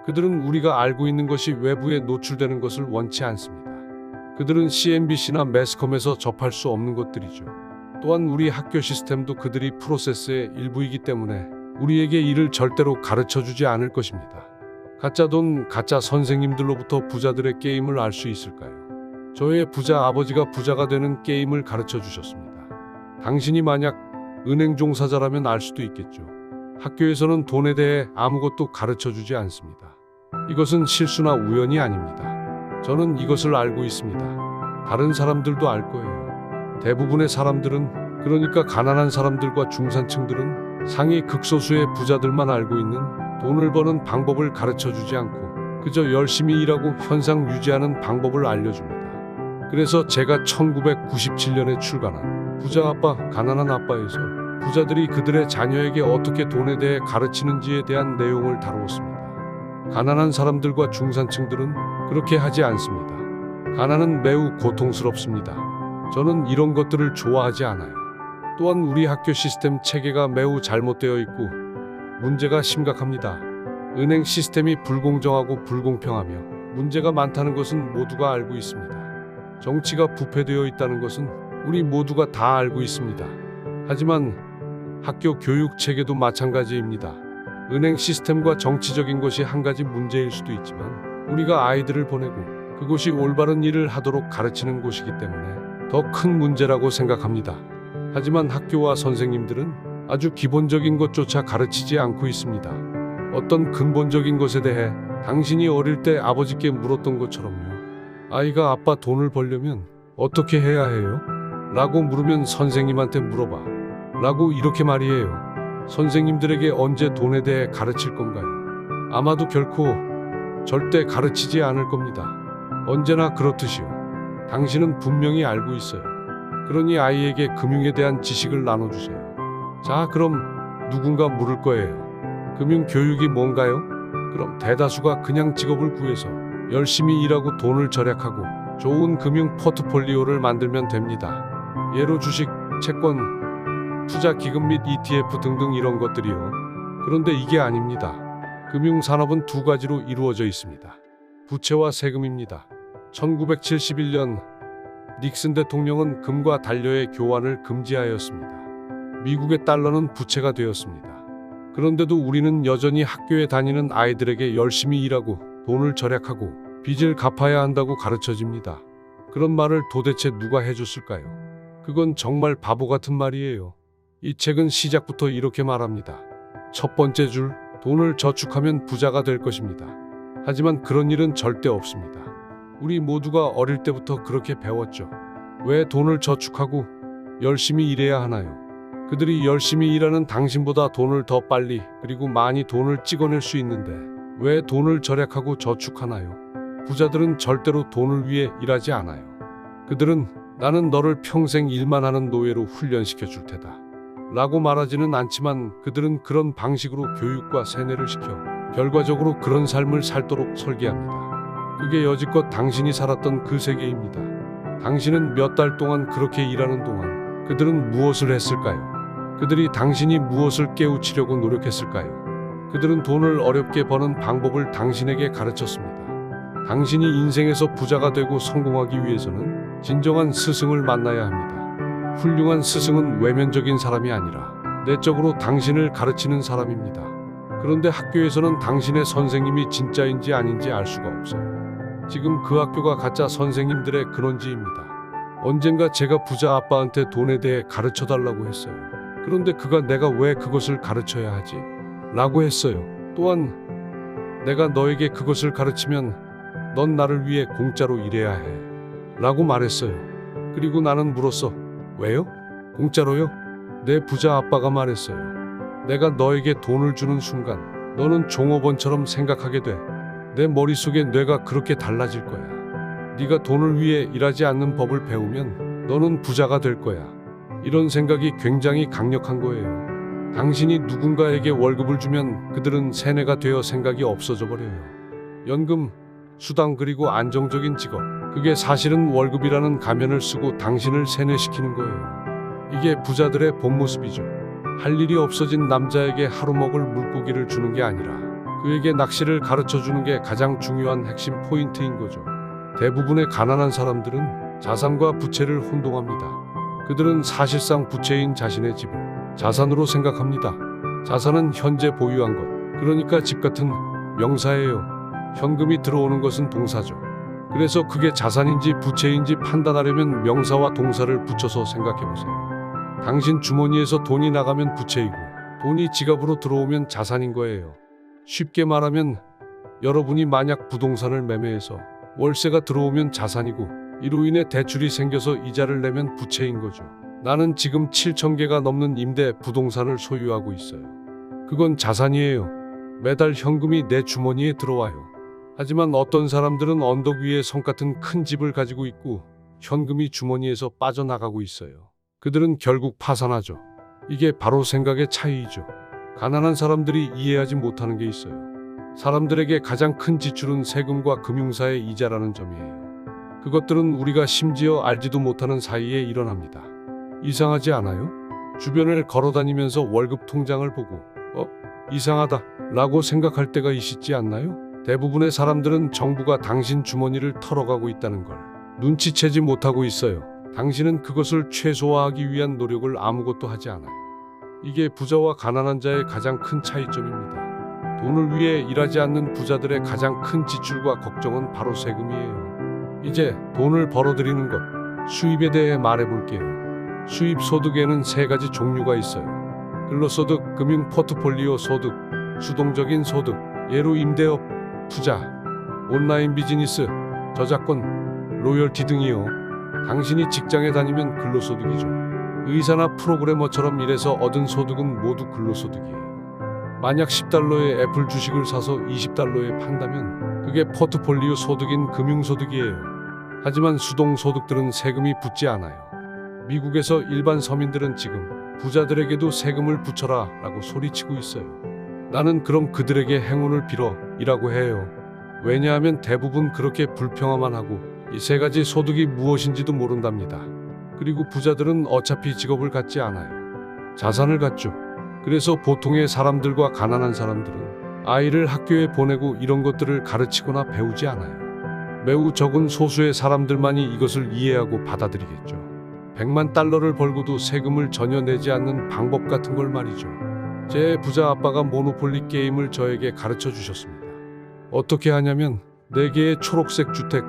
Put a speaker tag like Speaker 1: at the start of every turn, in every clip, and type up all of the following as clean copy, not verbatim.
Speaker 1: 그들은 우리가 알고 있는 것이 외부에 노출되는 것을 원치 않습니다. 그들은 CNBC나 매스컴에서 접할 수 없는 것들이죠. 또한 우리 학교 시스템도 그들이 프로세스의 일부이기 때문에 우리에게 이를 절대로 가르쳐주지 않을 것입니다. 가짜 돈, 가짜 선생님들로부터 부자들의 게임을 알 수 있을까요? 저의 부자 아버지가 부자가 되는 게임을 가르쳐 주셨습니다. 당신이 만약 은행 종사자라면 알 수도 있겠죠. 학교에서는 돈에 대해 아무것도 가르쳐 주지 않습니다. 이것은 실수나 우연이 아닙니다. 저는 이것을 알고 있습니다. 다른 사람들도 알 거예요. 대부분의 사람들은, 그러니까 가난한 사람들과 중산층들은 상위 극소수의 부자들만 알고 있는 돈을 버는 방법을 가르쳐 주지 않고 그저 열심히 일하고 현상 유지하는 방법을 알려줍니다. 그래서 제가 1997년에 출간한 부자 아빠, 가난한 아빠에서 부자들이 그들의 자녀에게 어떻게 돈에 대해 가르치는지에 대한 내용을 다루었습니다. 가난한 사람들과 중산층들은 그렇게 하지 않습니다. 가난은 매우 고통스럽습니다. 저는 이런 것들을 좋아하지 않아요. 또한 우리 학교 시스템 체계가 매우 잘못되어 있고 문제가 심각합니다. 은행 시스템이 불공정하고 불공평하며 문제가 많다는 것은 모두가 알고 있습니다. 정치가 부패되어 있다는 것은 우리 모두가 다 알고 있습니다. 하지만 학교 교육 체계도 마찬가지입니다. 은행 시스템과 정치적인 것이 한 가지 문제일 수도 있지만 우리가 아이들을 보내고 그곳이 올바른 일을 하도록 가르치는 곳이기 때문에 더 큰 문제라고 생각합니다. 하지만 학교와 선생님들은 아주 기본적인 것조차 가르치지 않고 있습니다. 어떤 근본적인 것에 대해 당신이 어릴 때 아버지께 물었던 것처럼요. 아이가 아빠 돈을 벌려면 어떻게 해야 해요? 라고 물으면 선생님한테 물어봐. 라고 이렇게 말이에요. 선생님들에게 언제 돈에 대해 가르칠 건가요? 아마도 결코 절대 가르치지 않을 겁니다. 언제나 그렇듯이요. 당신은 분명히 알고 있어요. 그러니 아이에게 금융에 대한 지식을 나눠주세요. 자, 그럼 누군가 물을 거예요. 금융 교육이 뭔가요? 그럼 대다수가 그냥 직업을 구해서 열심히 일하고 돈을 절약하고 좋은 금융 포트폴리오를 만들면 됩니다. 예로 주식, 채권, 투자 기금 및 ETF 등등 이런 것들이요. 그런데 이게 아닙니다. 금융산업은 두 가지로 이루어져 있습니다. 부채와 세금입니다. 1971년 닉슨 대통령은 금과 달러의 교환을 금지하였습니다. 미국의 달러는 부채가 되었습니다. 그런데도 우리는 여전히 학교에 다니는 아이들에게 열심히 일하고 돈을 절약하고 빚을 갚아야 한다고 가르쳐집니다. 그런 말을 도대체 누가 해줬을까요? 그건 정말 바보 같은 말이에요. 이 책은 시작부터 이렇게 말합니다. 첫 번째 줄, 돈을 저축하면 부자가 될 것입니다. 하지만 그런 일은 절대 없습니다. 우리 모두가 어릴 때부터 그렇게 배웠죠. 왜 돈을 저축하고 열심히 일해야 하나요? 그들이 열심히 일하는 당신보다 돈을 더 빨리 그리고 많이 돈을 찍어낼 수 있는데 왜 돈을 절약하고 저축하나요? 부자들은 절대로 돈을 위해 일하지 않아요. 그들은 나는 너를 평생 일만 하는 노예로 훈련시켜 줄 테다 라고 말하지는 않지만 그들은 그런 방식으로 교육과 세뇌를 시켜 결과적으로 그런 삶을 살도록 설계합니다. 그게 여지껏 당신이 살았던 그 세계입니다. 당신은 몇 달 동안 그렇게 일하는 동안 그들은 무엇을 했을까요? 그들이 당신이 무엇을 깨우치려고 노력했을까요? 그들은 돈을 어렵게 버는 방법을 당신에게 가르쳤습니다. 당신이 인생에서 부자가 되고 성공하기 위해서는 진정한 스승을 만나야 합니다. 훌륭한 스승은 외면적인 사람이 아니라 내적으로 당신을 가르치는 사람입니다. 그런데 학교에서는 당신의 선생님이 진짜인지 아닌지 알 수가 없어요. 지금 그 학교가 가짜 선생님들의 근원지입니다. 언젠가 제가 부자 아빠한테 돈에 대해 가르쳐달라고 했어요. 그런데 그가 내가 왜 그것을 가르쳐야 하지? 라고 했어요. 또한 내가 너에게 그것을 가르치면 넌 나를 위해 공짜로 일해야 해 라고 말했어요. 그리고 나는 물었어. 왜요? 공짜로요? 내 부자 아빠가 말했어요. 내가 너에게 돈을 주는 순간 너는 종업원처럼 생각하게 돼. 내 머릿속에 뇌가 그렇게 달라질 거야. 네가 돈을 위해 일하지 않는 법을 배우면 너는 부자가 될 거야. 이런 생각이 굉장히 강력한 거예요. 당신이 누군가에게 월급을 주면 그들은 세뇌가 되어 생각이 없어져 버려요. 연금, 수당 그리고 안정적인 직업. 그게 사실은 월급이라는 가면을 쓰고 당신을 세뇌시키는 거예요. 이게 부자들의 본 모습이죠. 할 일이 없어진 남자에게 하루 먹을 물고기를 주는 게 아니라 그에게 낚시를 가르쳐 주는 게 가장 중요한 핵심 포인트인 거죠. 대부분의 가난한 사람들은 자산과 부채를 혼동합니다. 그들은 사실상 부채인 자신의 집을 자산으로 생각합니다. 자산은 현재 보유한 것, 그러니까 집 같은 명사예요. 현금이 들어오는 것은 동사죠. 그래서 그게 자산인지 부채인지 판단하려면 명사와 동사를 붙여서 생각해보세요. 당신 주머니에서 돈이 나가면 부채이고 돈이 지갑으로 들어오면 자산인 거예요. 쉽게 말하면 여러분이 만약 부동산을 매매해서 월세가 들어오면 자산이고 이로 인해 대출이 생겨서 이자를 내면 부채인 거죠. 나는 지금 7,000개가 넘는 임대 부동산을 소유하고 있어요. 그건 자산이에요. 매달 현금이 내 주머니에 들어와요. 하지만 어떤 사람들은 언덕 위에 성 같은 큰 집을 가지고 있고 현금이 주머니에서 빠져나가고 있어요. 그들은 결국 파산하죠. 이게 바로 생각의 차이이죠. 가난한 사람들이 이해하지 못하는 게 있어요. 사람들에게 가장 큰 지출은 세금과 금융사의 이자라는 점이에요. 그것들은 우리가 심지어 알지도 못하는 사이에 일어납니다. 이상하지 않아요? 주변을 걸어다니면서 월급 통장을 보고 이상하다 라고 생각할 때가 있지 않나요? 대부분의 사람들은 정부가 당신 주머니를 털어가고 있다는 걸 눈치채지 못하고 있어요. 당신은 그것을 최소화하기 위한 노력을 아무것도 하지 않아요. 이게 부자와 가난한 자의 가장 큰 차이점입니다. 돈을 위해 일하지 않는 부자들의 가장 큰 지출과 걱정은 바로 세금이에요. 이제 돈을 벌어들이는 것, 수입에 대해 말해볼게요. 수입 소득에는 세 가지 종류가 있어요. 근로소득, 금융 포트폴리오 소득, 수동적인 소득, 예로 임대업, 투자, 온라인 비즈니스, 저작권, 로열티 등이요. 당신이 직장에 다니면 근로소득이죠. 의사나 프로그래머처럼 일해서 얻은 소득은 모두 근로소득이에요. 만약 10달러에 애플 주식을 사서 20달러에 판다면 그게 포트폴리오 소득인 금융소득이에요. 하지만 수동소득들은 세금이 붙지 않아요. 미국에서 일반 서민들은 지금 부자들에게도 세금을 붙여라 라고 소리치고 있어요. 나는 그럼 그들에게 행운을 빌어 이라고 해요. 왜냐하면 대부분 그렇게 불평화만 하고 이 세 가지 소득이 무엇인지도 모른답니다. 그리고 부자들은 어차피 직업을 갖지 않아요. 자산을 갖죠. 그래서 보통의 사람들과 가난한 사람들은 아이를 학교에 보내고 이런 것들을 가르치거나 배우지 않아요. 매우 적은 소수의 사람들만이 이것을 이해하고 받아들이겠죠. 100만 달러를 벌고도 세금을 전혀 내지 않는 방법 같은 걸 말이죠. 제 부자 아빠가 모노폴리 게임을 저에게 가르쳐 주셨습니다. 어떻게 하냐면 4개의 초록색 주택,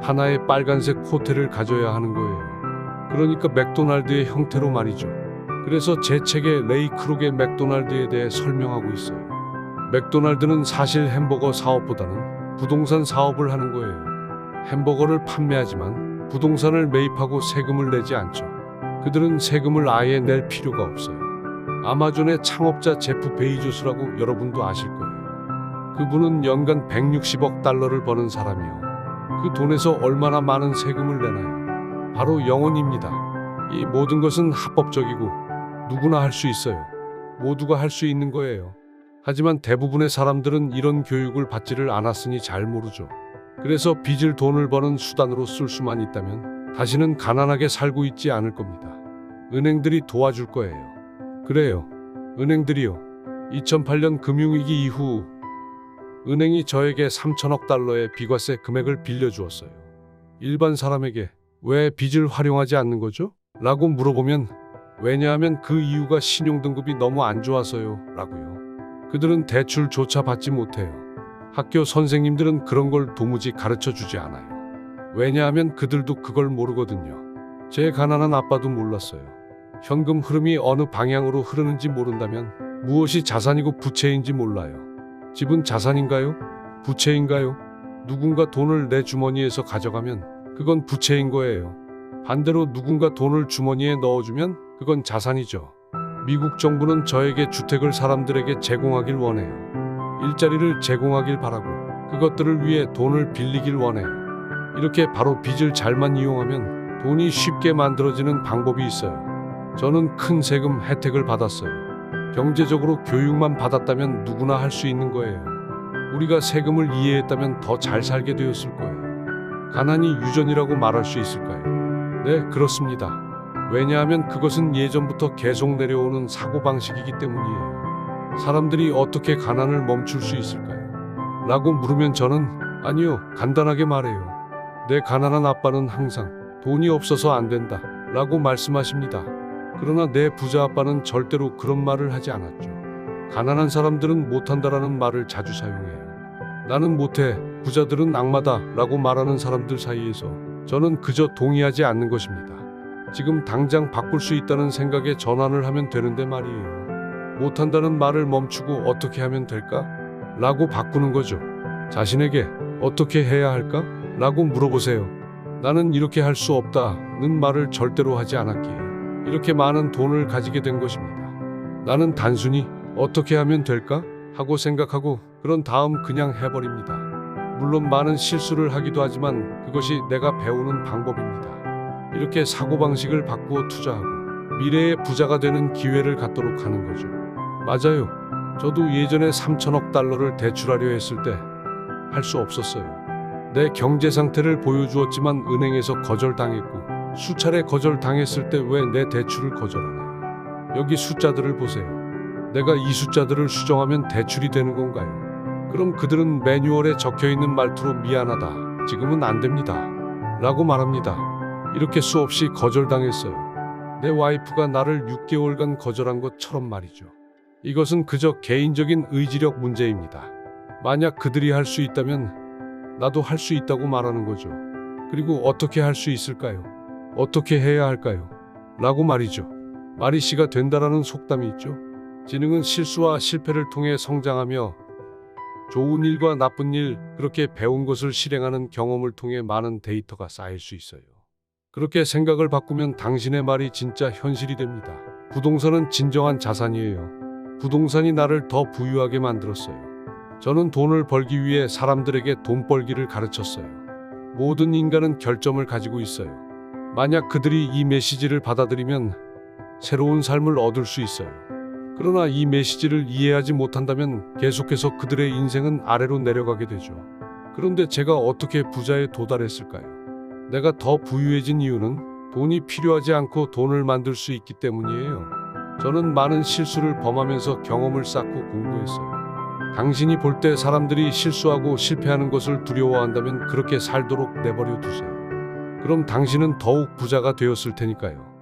Speaker 1: 하나의 빨간색 호텔을 가져야 하는 거예요. 그러니까 맥도날드의 형태로 말이죠. 그래서 제 책에 레이 크룩의 맥도날드에 대해 설명하고 있어요. 맥도날드는 사실 햄버거 사업보다는 부동산 사업을 하는 거예요. 햄버거를 판매하지만 부동산을 매입하고 세금을 내지 않죠. 그들은 세금을 아예 낼 필요가 없어요. 아마존의 창업자 제프 베이조스라고 여러분도 아실 거예요. 그분은 연간 160억 달러를 버는 사람이요. 그 돈에서 얼마나 많은 세금을 내나요? 바로 0원입니다. 이 모든 것은 합법적이고 누구나 할 수 있어요. 모두가 할 수 있는 거예요. 하지만 대부분의 사람들은 이런 교육을 받지를 않았으니 잘 모르죠. 그래서 빚을 돈을 버는 수단으로 쓸 수만 있다면 다시는 가난하게 살고 있지 않을 겁니다. 은행들이 도와줄 거예요. 그래요. 은행들이요. 2008년 금융위기 이후 은행이 저에게 3천억 달러의 비과세 금액을 빌려주었어요. 일반 사람에게 왜 빚을 활용하지 않는 거죠? 라고 물어보면 왜냐하면 그 이유가 신용등급이 너무 안 좋아서요 라고요. 그들은 대출조차 받지 못해요. 학교 선생님들은 그런 걸 도무지 가르쳐 주지 않아요. 왜냐하면 그들도 그걸 모르거든요. 제 가난한 아빠도 몰랐어요. 현금 흐름이 어느 방향으로 흐르는지 모른다면 무엇이 자산이고 부채인지 몰라요. 집은 자산인가요? 부채인가요? 누군가 돈을 내 주머니에서 가져가면 그건 부채인 거예요. 반대로 누군가 돈을 주머니에 넣어주면 그건 자산이죠. 미국 정부는 저에게 주택을 사람들에게 제공하길 원해요. 일자리를 제공하길 바라고 그것들을 위해 돈을 빌리길 원해요. 이렇게 바로 빚을 잘만 이용하면 돈이 쉽게 만들어지는 방법이 있어요. 저는 큰 세금 혜택을 받았어요. 경제적으로 교육만 받았다면 누구나 할 수 있는 거예요. 우리가 세금을 이해했다면 더 잘 살게 되었을 거예요. 가난이 유전이라고 말할 수 있을까요? 네, 그렇습니다. 왜냐하면 그것은 예전부터 계속 내려오는 사고방식이기 때문이에요. 사람들이 어떻게 가난을 멈출 수 있을까요? 라고 물으면 저는 아니요, 간단하게 말해요. 내 가난한 아빠는 항상 돈이 없어서 안 된다 라고 말씀하십니다. 그러나 내 부자 아빠는 절대로 그런 말을 하지 않았죠. 가난한 사람들은 못한다라는 말을 자주 사용해요. 나는 못해, 부자들은 악마다 라고 말하는 사람들 사이에서 저는 그저 동의하지 않는 것입니다. 지금 당장 바꿀 수 있다는 생각에 전환을 하면 되는데 말이에요. 못한다는 말을 멈추고 어떻게 하면 될까? 라고 바꾸는 거죠. 자신에게 어떻게 해야 할까? 라고 물어보세요. 나는 이렇게 할 수 없다는 말을 절대로 하지 않았기에 이렇게 많은 돈을 가지게 된 것입니다. 나는 단순히 어떻게 하면 될까? 하고 생각하고 그런 다음 그냥 해버립니다. 물론 많은 실수를 하기도 하지만 그것이 내가 배우는 방법입니다. 이렇게 사고방식을 바꾸어 투자하고 미래의 부자가 되는 기회를 갖도록 하는 거죠. 맞아요. 저도 예전에 3천억 달러를 대출하려 했을 때 할 수 없었어요. 내 경제 상태를 보여주었지만 은행에서 거절당했고 수차례 거절당했을 때 왜 내 대출을 거절하나요? 여기 숫자들을 보세요. 내가 이 숫자들을 수정하면 대출이 되는 건가요? 그럼 그들은 매뉴얼에 적혀있는 말투로 미안하다, 지금은 안 됩니다 라고 말합니다. 이렇게 수없이 거절당했어요. 내 와이프가 나를 6개월간 거절한 것처럼 말이죠. 이것은 그저 개인적인 의지력 문제입니다. 만약 그들이 할 수 있다면 나도 할 수 있다고 말하는 거죠. 그리고 어떻게 할 수 있을까요? 어떻게 해야 할까요? 라고 말이죠. 말이 씨가 된다라는 속담이 있죠. 지능은 실수와 실패를 통해 성장하며 좋은 일과 나쁜 일, 그렇게 배운 것을 실행하는 경험을 통해 많은 데이터가 쌓일 수 있어요. 그렇게 생각을 바꾸면 당신의 말이 진짜 현실이 됩니다. 부동산은 진정한 자산이에요. 부동산이 나를 더 부유하게 만들었어요. 저는 돈을 벌기 위해 사람들에게 돈 벌기를 가르쳤어요. 모든 인간은 결점을 가지고 있어요. 만약 그들이 이 메시지를 받아들이면 새로운 삶을 얻을 수 있어요. 그러나 이 메시지를 이해하지 못한다면 계속해서 그들의 인생은 아래로 내려가게 되죠. 그런데 제가 어떻게 부자에 도달했을까요? 내가 더 부유해진 이유는 돈이 필요하지 않고 돈을 만들 수 있기 때문이에요. 저는 많은 실수를 범하면서 경험을 쌓고 공부했어요. 당신이 볼 때 사람들이 실수하고 실패하는 것을 두려워한다면 그렇게 살도록 내버려 두세요. 그럼 당신은 더욱 부자가 되었을 테니까요.